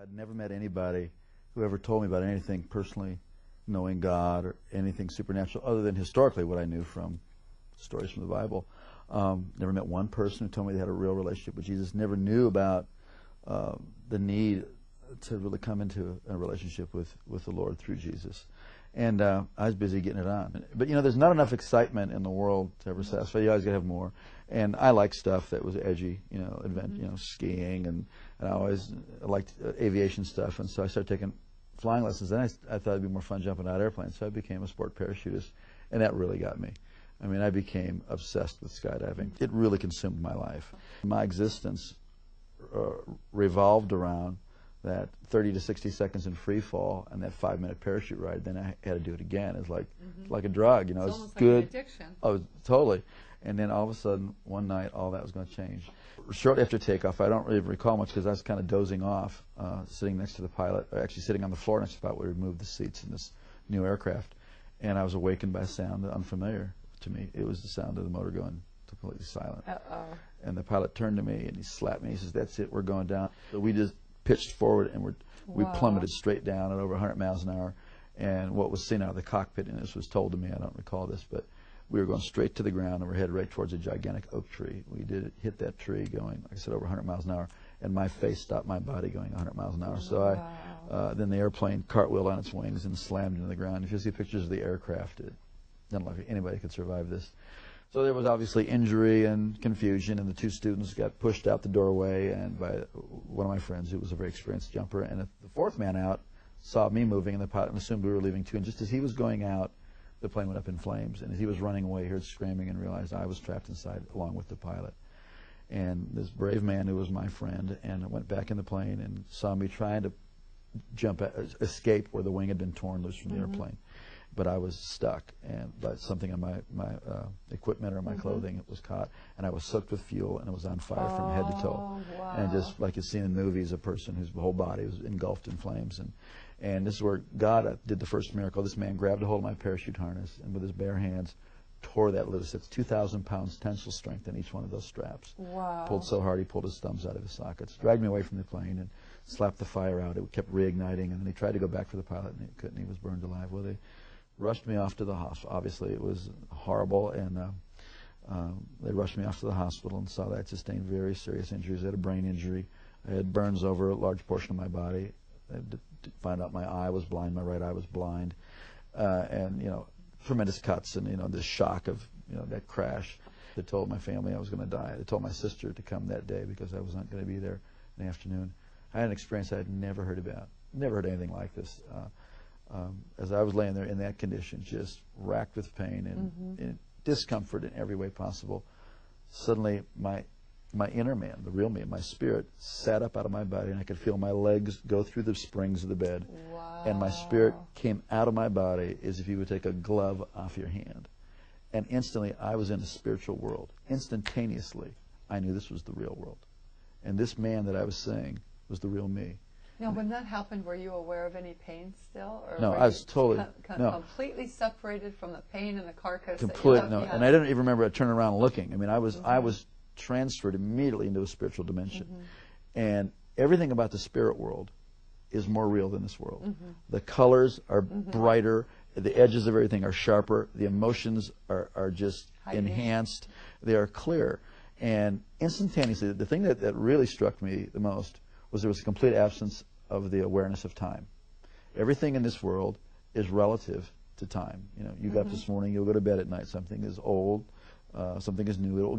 I'd never met anybody who ever told me about anything personally knowing God or anything supernatural other than historically what I knew from stories from the Bible. Never met one person who told me they had a real relationship with Jesus. Never knew about the need to really come into a relationship with the Lord through Jesus. And I was busy getting it on. But, you know, there's not enough excitement in the world to ever satisfy. You always got to have more. And I like stuff that was edgy, you know, skiing, and I always liked aviation stuff. And so I started taking flying lessons. Then I thought it'd be more fun jumping out of airplanes. So I became a sport parachutist, and that really got me. I mean, I became obsessed with skydiving. It really consumed my life. My existence revolved around that 30 to 60 seconds in free fall and that 5-minute parachute ride. Then I had to do it again. It's like a drug, you know. It's it's almost good. like an addiction. Oh, totally. And then all of a sudden, one night, all that was going to change. Shortly after takeoff, I don't really recall much because I was kind of dozing off, sitting next to the pilot, or actually sitting on the floor next to the pilot where we moved the seats in this new aircraft. And I was awakened by a sound unfamiliar to me. It was the sound of the motor going completely silent. Uh-oh. And the pilot turned to me and he slapped me. He says, "That's it, we're going down." So we just pitched forward and we plummeted straight down at over 100 miles an hour. And what was seen out of the cockpit, and this was told to me, I don't recall this, but we were going straight to the ground and we're headed right towards a gigantic oak tree. We did hit that tree going, like I said, over 100 miles an hour, and my face stopped my body going 100 miles an hour. So then the airplane cartwheeled on its wings and slammed into the ground. If you see pictures of the aircraft, it doesn't look like anybody could survive this. So there was obviously injury and confusion, and the two students got pushed out the doorway and by one of my friends who was a very experienced jumper. And the fourth man out saw me moving, and the pilot assumed we were leaving too. And just as he was going out, the plane went up in flames. And as he was running away, he heard screaming and realized I was trapped inside along with the pilot. And this brave man who was my friend and went back in the plane and saw me trying to escape where the wing had been torn loose from the airplane. But I was stuck, and by something in my equipment or my clothing, it was caught, and I was soaked with fuel, and it was on fire from head to toe. Wow. And just like you see in movies, a person whose whole body was engulfed in flames. And this is where God did the first miracle. This man grabbed a hold of my parachute harness, and with his bare hands, tore that loose. It's 2,000 pounds tensile strength in each one of those straps. Wow. Pulled so hard he pulled his thumbs out of his sockets. Dragged me away from the plane and slapped the fire out. It kept reigniting, and then he tried to go back for the pilot, and he couldn't. He was burned alive. Well, they rushed me off to the hospital. Obviously, it was horrible, and they rushed me off to the hospital and saw that I sustained very serious injuries. I had a brain injury. I had burns over a large portion of my body. I had to find out my eye was blind. My right eye was blind, and tremendous cuts, and this shock of that crash. They told my family I was going to die. They told my sister to come that day because I was not going to be there in the afternoon. I had an experience I had never heard about. Never heard anything like this. As I was laying there in that condition, just racked with pain and discomfort in every way possible, suddenly my inner man, the real me, my spirit, sat up out of my body, and I could feel my legs go through the springs of the bed. Wow. And my spirit came out of my body as if you would take a glove off your hand. And instantly, I was in a spiritual world. Instantaneously, I knew this was the real world. And this man that I was seeing was the real me. Now, when that happened, were you aware of any pain still? Or no, I was totally completely separated from the pain and the carcass. Completely, no. And I didn't even remember turning around and looking. I mean, I was transferred immediately into a spiritual dimension. And everything about the spirit world is more real than this world. The colors are brighter. The edges of everything are sharper. The emotions are just enhanced. They are clear. And instantaneously, the thing that really struck me the most was there was a complete absence of the awareness of time. Everything in this world is relative to time. You got up this morning, you'll go to bed at night. Something is old, something is new, it will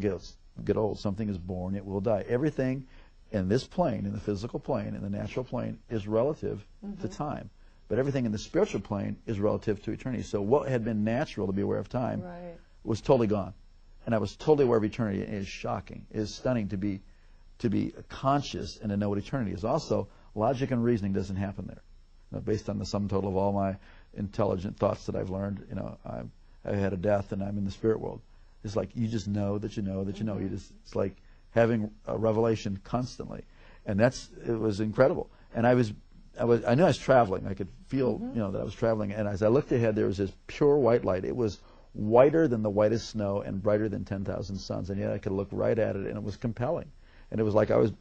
get old. Something is born, it will die. Everything in this plane, in the physical plane, in the natural plane, is relative to time. But everything in the spiritual plane is relative to eternity. So what had been natural to be aware of time was totally gone. And I was totally aware of eternity. It is shocking. It is stunning to be conscious and to know what eternity is. Also, logic and reasoning doesn't happen there. Based on the sum total of all my intelligent thoughts that I've learned, I've had a death and I'm in the spirit world. It's like you just know that you know that you know. It's like having a revelation constantly, and it was incredible. And I knew I was traveling. I could feel that I was traveling. And as I looked ahead, there was this pure white light. It was whiter than the whitest snow and brighter than 10,000 suns, and yet I could look right at it, and it was compelling. And it was like I was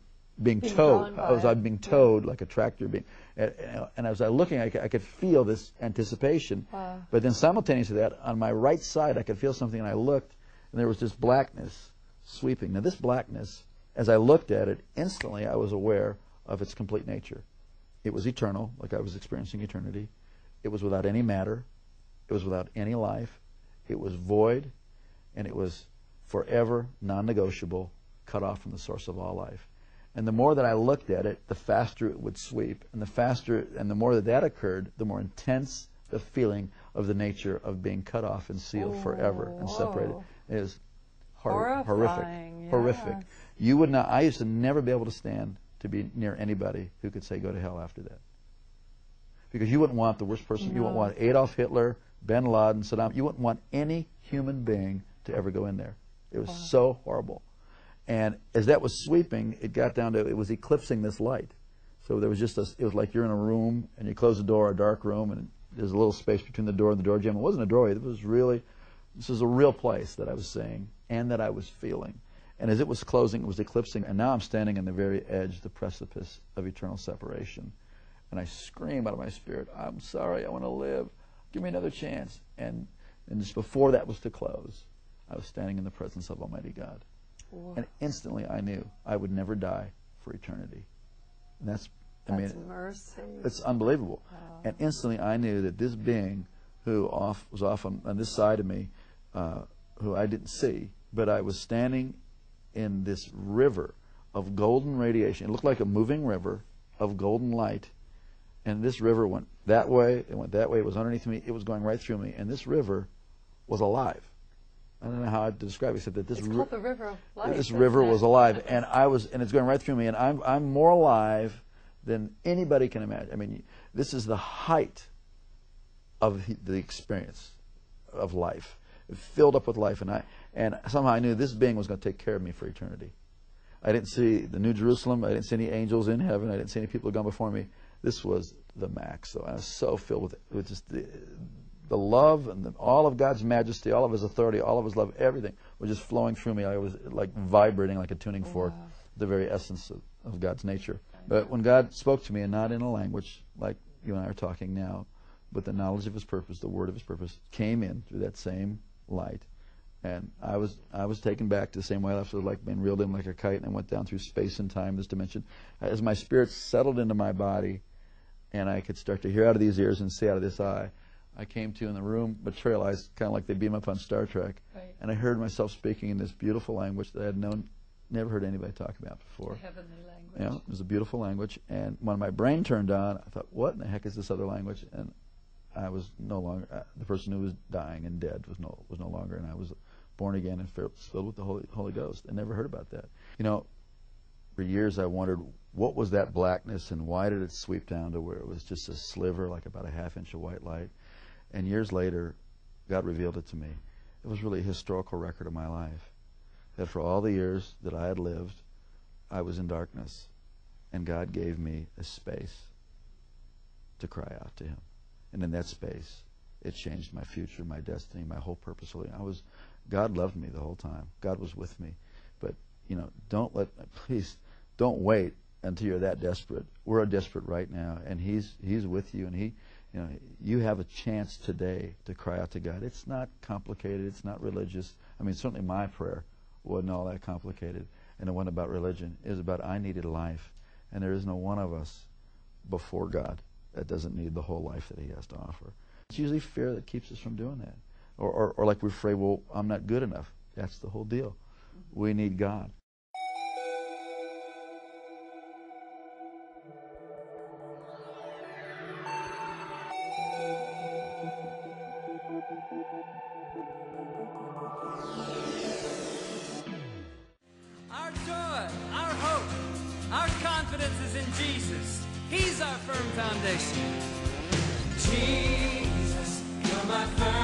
being towed. I'm being towed like a tractor being. And as I was looking, I could feel this anticipation. Wow. But then simultaneously that, on my right side, I could feel something, and I looked, and there was this blackness sweeping. Now this blackness, as I looked at it, instantly I was aware of its complete nature. It was eternal, like I was experiencing eternity. It was without any matter. It was without any life. It was void, and it was forever, non-negotiable, cut off from the source of all life. And the more that I looked at it, the faster it would sweep. And the more that occurred, the more intense the feeling of the nature of being cut off and sealed forever and separated. It is horrific. Yes. Horrific. You would not, I used to never be able to stand to be near anybody who could say go to hell after that. Because you wouldn't want the worst person. No. You wouldn't want Adolf Hitler, bin Laden, Saddam. You wouldn't want any human being to ever go in there. It was so horrible. And as that was sweeping, it got down to, it was eclipsing this light. So there was just it was like you're in a room, and you close the door, a dark room, and there's a little space between the door and the door jamb. It wasn't a doorway. It was really, this was a real place that I was seeing and that I was feeling. And as it was closing, it was eclipsing, and now I'm standing on the very edge, the precipice of eternal separation. And I scream out of my spirit, I'm sorry, I want to live. Give me another chance. And just before that was to close, I was standing in the presence of Almighty God. Whoa. And instantly I knew I would never die for eternity. And that's mercy. It's unbelievable. Wow. And instantly I knew that this being who was off on this side of me, who I didn't see, but I was standing in this river of golden radiation. It looked like a moving river of golden light. And this river went that way, it went that way, it was underneath me, it was going right through me. And this river was alive. I don't know how to describe it, except that this it's called the river of life. This river was alive, and it's going right through me, and I'm more alive than anybody can imagine. I mean, this is the height of the experience of life, filled up with life, and somehow I knew this being was going to take care of me for eternity. I didn't see the New Jerusalem, I didn't see any angels in heaven, I didn't see any people who had gone before me. This was the max. So I was so filled with just the love and all of God's majesty, all of His authority, all of His love, everything was just flowing through me. I was like vibrating like a tuning fork, the very essence of God's nature. But when God spoke to me, and not in a language like you and I are talking now, but the knowledge of His purpose, the word of His purpose, came in through that same light. And I was taken back to the same way I was like being reeled in like a kite, and I went down through space and time, this dimension. As my spirit settled into my body, and I could start to hear out of these ears and see out of this eye, I came to in the room, materialized, kind of like they beam up on Star Trek. Right. And I heard myself speaking in this beautiful language that I had never heard anybody talk about before. The heavenly language. Yeah, it was a beautiful language. And when my brain turned on, I thought, what in the heck is this other language? And I was no longer, the person who was dying and dead was no longer, and I was born again and filled with the Holy Ghost. I never heard about that. You know, for years I wondered, what was that blackness, and why did it sweep down to where it was just a sliver, like about a half-inch of white light? And years later, God revealed it to me. It was really a historical record of my life. That for all the years that I had lived, I was in darkness. And God gave me a space to cry out to Him. And in that space, it changed my future, my destiny, my whole purpose. God loved me the whole time. God was with me. But, you know, please don't wait until you're that desperate. We're desperate right now, and He's with you, and you have a chance today to cry out to God. It's not complicated. It's not religious. I mean, certainly my prayer wasn't all that complicated, and it wasn't about religion. It was about I needed life, and there is no one of us before God that doesn't need the whole life that He has to offer. It's usually fear that keeps us from doing that, or like we're afraid, well, I'm not good enough. That's the whole deal. We need God. Our joy, our hope, our confidence is in Jesus. He's our firm foundation. Jesus, you're my firm